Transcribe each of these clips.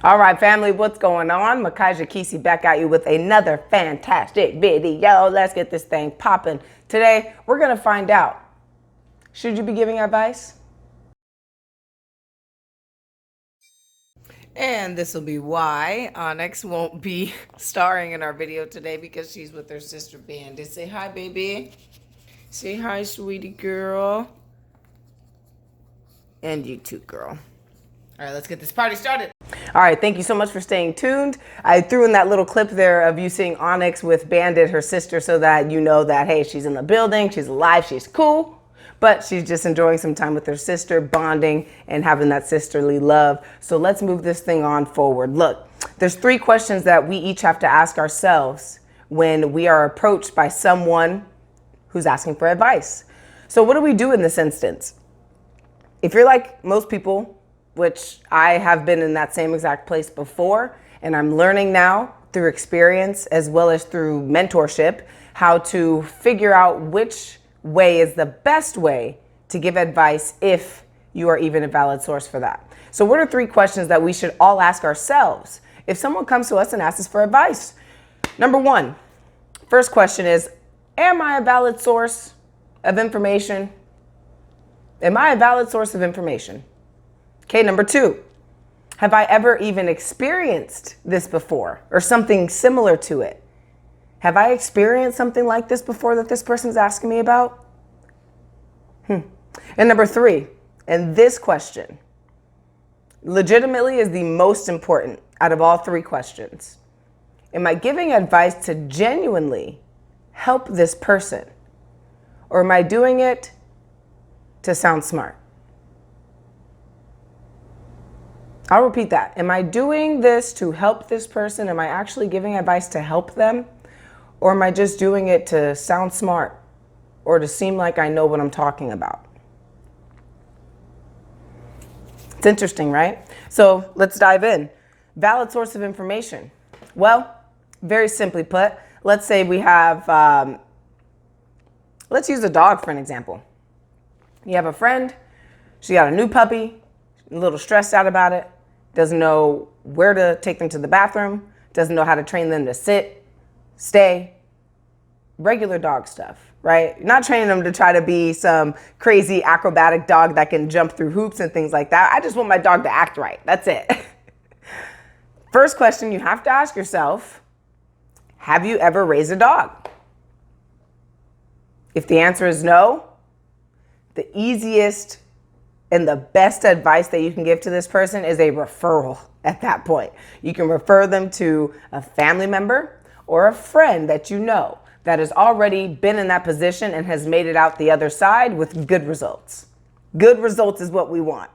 All right, family, what's going on? Makaiza Kisi back at you with another fantastic video. Let's get this thing popping. Today, we're going to find out, should you be giving advice? And this will be why Onyx won't be starring in our video today because she's with her sister Bandit. Say hi, baby. Say hi, sweetie girl. And you too, girl. All right, let's get this party started. All right, thank you so much for staying tuned. I threw in that little clip there of you seeing Onyx with Bandit, her sister, so that you know that, hey, she's in the building, she's alive, she's cool, but she's just enjoying some time with her sister, bonding and having that sisterly love. So let's move this thing on forward. Look, there's 3 questions that we each have to ask ourselves when we are approached by someone who's asking for advice. So what do we do in this instance? If you're like most people, which I have been in that same exact place before, and I'm learning now through experience as well as through mentorship, how to figure out which way is the best way to give advice if you are even a valid source for that. So what are 3 questions that we should all ask ourselves if someone comes to us and asks us for advice? Number 1, first question is, am I a valid source of information? Am I a valid source of information? Okay, number 2, have I ever even experienced this before or something similar to it? Have I experienced something like this before that this person's asking me about? And number 3, and this question legitimately is the most important out of all 3 questions. Am I giving advice to genuinely help this person, or am I doing it to sound smart? I'll repeat that. Am I doing this to help this person? Am I actually giving advice to help them? Or am I just doing it to sound smart or to seem like I know what I'm talking about? It's interesting, right? So let's dive in. Valid source of information. Well, very simply put, let's say we have, let's use a dog for an example. You have a friend, she got a new puppy, a little stressed out about it, doesn't know where to take them to the bathroom, doesn't know how to train them to sit, stay, regular dog stuff, right? You're not training them to try to be some crazy acrobatic dog that can jump through hoops and things like that. I just want my dog to act right. That's it. First question you have to ask yourself, have you ever raised a dog? If the answer is no, the easiest and the best advice that you can give to this person is a referral at that point. You can refer them to a family member or a friend that you know that has already been in that position and has made it out the other side with good results. Good results is what we want,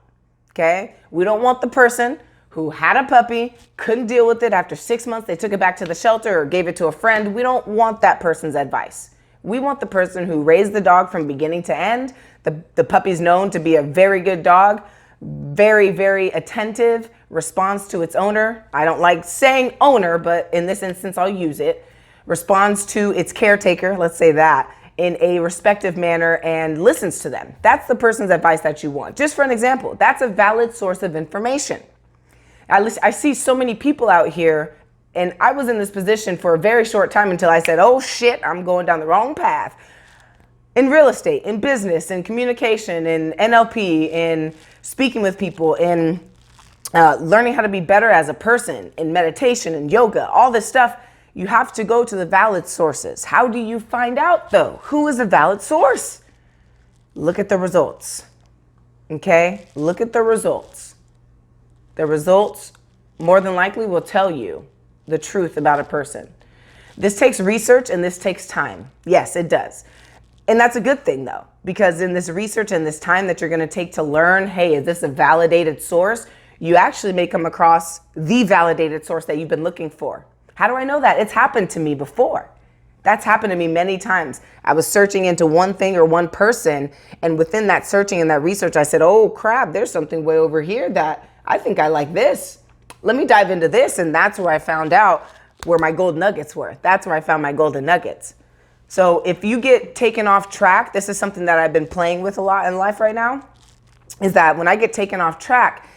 okay? We don't want the person who had a puppy, couldn't deal with it after 6 months, they took it back to the shelter or gave it to a friend. We don't want that person's advice. We want the person who raised the dog from beginning to end. The puppy's known to be a very good dog, very, very attentive, responds to its owner. I don't like saying owner, but in this instance, I'll use it. Responds to its caretaker, let's say that, in a respectful manner and listens to them. That's the person's advice that you want. Just for an example, that's a valid source of information. I see so many people out here, and I was in this position for a very short time until I said, oh shit, I'm going down the wrong path. In real estate, in business, in communication, in NLP, in speaking with people, in learning how to be better as a person, in meditation and yoga, all this stuff, you have to go to the valid sources. How do you find out though? Who is a valid source? Look at the results, okay? Look at the results. The results more than likely will tell you the truth about a person. This takes research and this takes time. Yes, it does. And that's a good thing though, because in this research and this time that you're going to take to learn, hey, is this a validated source? You actually may come across the validated source that you've been looking for. How do I know that? It's happened to me before. That's happened to me many times. I was searching into one thing or one person, and within that searching and that research, I said, oh crap, there's something way over here that I think I like this. Let me dive into this. And that's where I found out where my gold nuggets were. That's where I found my golden nuggets. So if you get taken off track, this is something that I've been playing with a lot in life right now, is that when I get taken off track,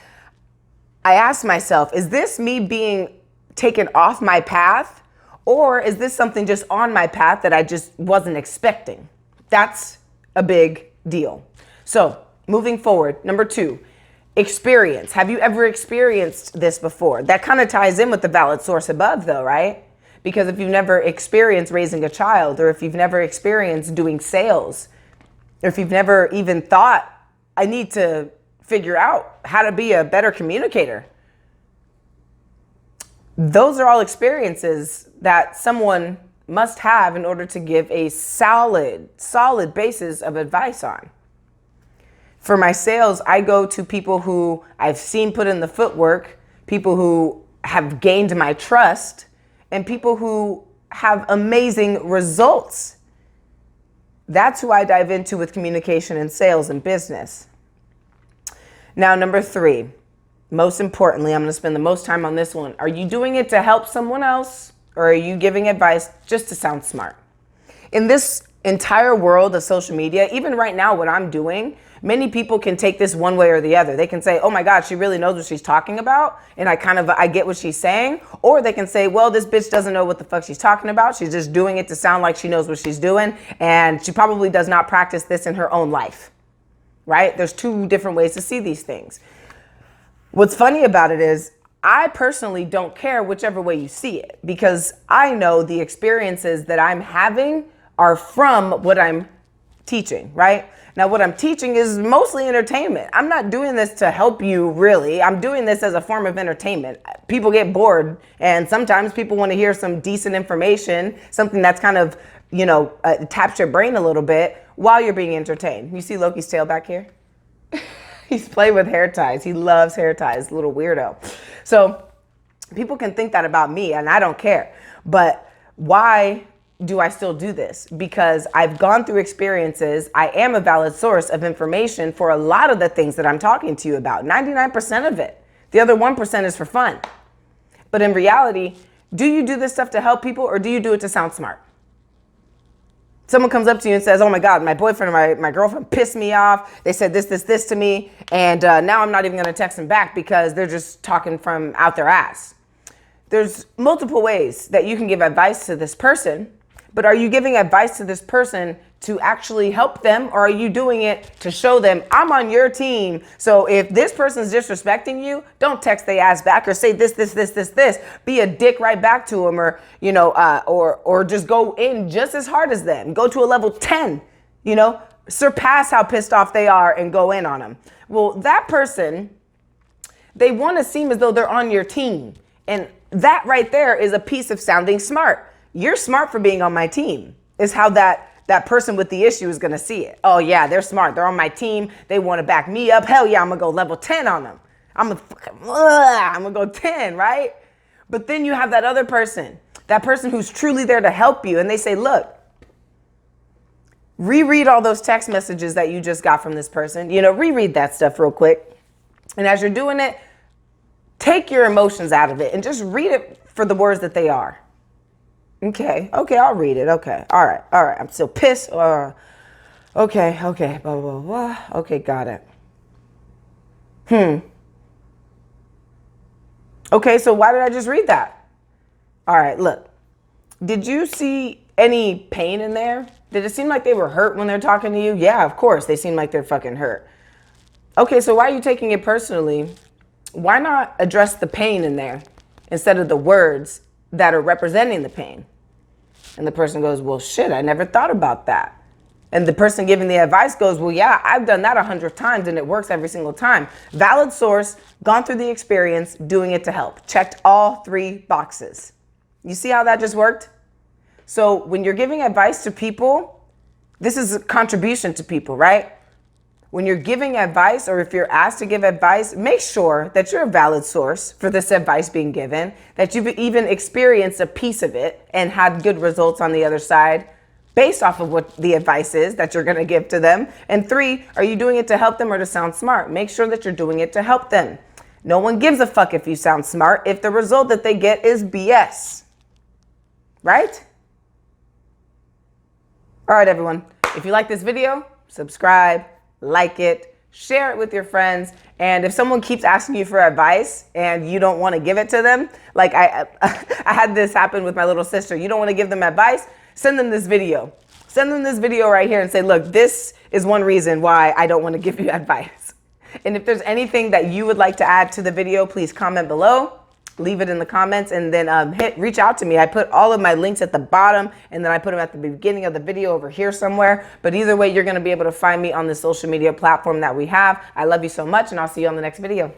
I asked myself, is this me being taken off my path, or is this something just on my path that I just wasn't expecting? That's a big deal. So moving forward, number 2, experience. Have you ever experienced this before? That kind of ties in with the valid source above though, right? Because if you've never experienced raising a child, or if you've never experienced doing sales, or if you've never even thought, I need to figure out how to be a better communicator. Those are all experiences that someone must have in order to give a solid basis of advice on. For my sales, I go to people who I've seen put in the footwork, people who have gained my trust, and people who have amazing results. That's who I dive into with communication and sales and business. Now, number 3, most importantly, I'm going to spend the most time on this one. Are you doing it to help someone else, or are you giving advice just to sound smart? In this entire world of social media, even right now, what I'm doing, many people can take this one way or the other. They can say, oh my God, she really knows what she's talking about, and I get what she's saying. Or they can say, well, this bitch doesn't know what the fuck she's talking about. She's just doing it to sound like she knows what she's doing, and she probably does not practice this in her own life, right? There's 2 different ways to see these things. What's funny about it is I personally don't care whichever way you see it, because I know the experiences that I'm having are from what I'm teaching, right? Now, what I'm teaching is mostly entertainment. I'm not doing this to help you, really. I'm doing this as a form of entertainment. People get bored, and sometimes people want to hear some decent information, something that's kind of, taps your brain a little bit while you're being entertained. You see Loki's tail back here? He's playing with hair ties. He loves hair ties, little weirdo. So people can think that about me, and I don't care. But why do I still do this? Because I've gone through experiences. I am a valid source of information for a lot of the things that I'm talking to you about, 99% of it. The other 1% is for fun. But in reality, do you do this stuff to help people, or do you do it to sound smart? Someone comes up to you and says, oh my God, my boyfriend or my girlfriend pissed me off. They said this to me. And now I'm not even going to text them back because they're just talking from out their ass. There's multiple ways that you can give advice to this person. But are you giving advice to this person to actually help them, or are you doing it to show them I'm on your team? So if this person's disrespecting you, don't text their ass back or say this. Be a dick right back to them, or or just go in just as hard as them. Go to a level 10, surpass how pissed off they are and go in on them. Well, that person, they want to seem as though they're on your team, and that right there is a piece of sounding smart. You're smart for being on my team, is how that person with the issue is going to see it. Oh yeah, they're smart. They're on my team. They want to back me up. Hell yeah, I'm going to go level 10 on them. I'm going to go 10, right? But then you have that other person, that person who's truly there to help you. And they say, look, reread all those text messages that you just got from this person. Reread that stuff real quick. And as you're doing it, take your emotions out of it and just read it for the words that they are. Okay, I'll read it. Okay, all right. I'm still pissed. Okay, blah, blah, blah. Okay, got it. Okay, so why did I just read that? All right, look. Did you see any pain in there? Did it seem like they were hurt when they're talking to you? Yeah, of course, they seem like they're fucking hurt. Okay, so why are you taking it personally? Why not address the pain in there instead of the words that are representing the pain? And the person goes, well, shit, I never thought about that. And the person giving the advice goes, well, yeah, I've done that 100 times and it works every single time. Valid source, gone through the experience, doing it to help. Checked all 3 boxes. You see how that just worked? So when you're giving advice to people, this is a contribution to people, right? When you're giving advice, or if you're asked to give advice, make sure that you're a valid source for this advice being given, that you've even experienced a piece of it and had good results on the other side based off of what the advice is that you're going to give to them. And 3, are you doing it to help them or to sound smart? Make sure that you're doing it to help them. No one gives a fuck if you sound smart if the result that they get is BS. Right? All right, everyone. If you like this video, subscribe. Like it, share it with your friends. And if someone keeps asking you for advice and you don't want to give it to them, like I had this happen with my little sister. You don't want to give them advice? Send them this video. Send them this video right here and say, look, this is one reason why I don't want to give you advice. And if there's anything that you would like to add to the video, please comment below. Leave it in the comments, and then reach out to me. I put all of my links at the bottom, and then I put them at the beginning of the video over here somewhere. But either way, you're going to be able to find me on the social media platform that we have. I love you so much, and I'll see you on the next video.